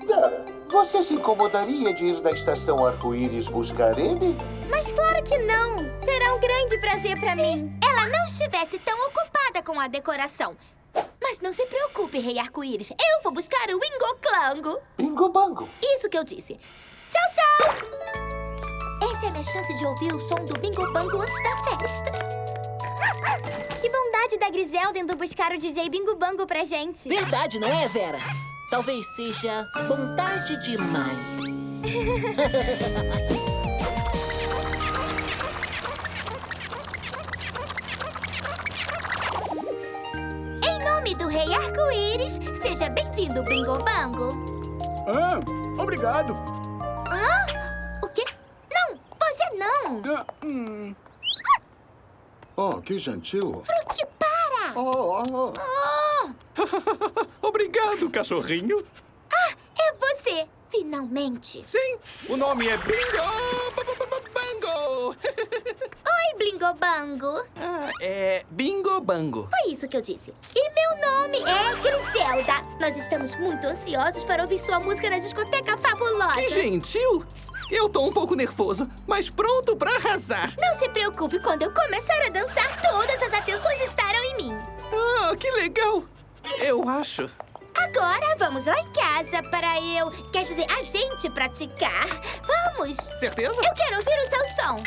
dúvida. Você se incomodaria de ir na estação Arco-Íris buscar ele? Mas claro que não! Será um grande prazer pra mim. Ela não estivesse tão ocupada com a decoração. Mas não se preocupe, Rei Arco-Íris. Eu vou buscar o Ingoclango. Bingo-bango. Isso que eu disse. Tchau, tchau! Essa é a minha chance de ouvir o som do Bingo-Bango antes da festa. Que bondade da Griselda indo buscar o DJ Bingo Bango pra gente. Verdade, não é, Vera? Talvez seja bondade demais. Em nome do Rei Arco-Íris, seja bem-vindo, Bingo-Bango. Obrigado. Hã? O quê? Não, você não. Oh, que gentil. Fruque, para! Oh. Obrigado, cachorrinho. É você, finalmente. Sim, o nome é Bingo Bango. Oi, Blingobango. É Bingo Bango. Foi isso que eu disse. E meu nome é Griselda. Nós estamos muito ansiosos para ouvir sua música na discoteca fabulosa. Que gentil. Eu tô um pouco nervoso, mas pronto pra arrasar. Não se preocupe, quando eu começar a dançar, todas as atenções estarão em mim. Ah, que legal. Eu acho. Agora vamos lá em casa para quer dizer, a gente praticar. Vamos! Certeza? Eu quero ouvir o seu som.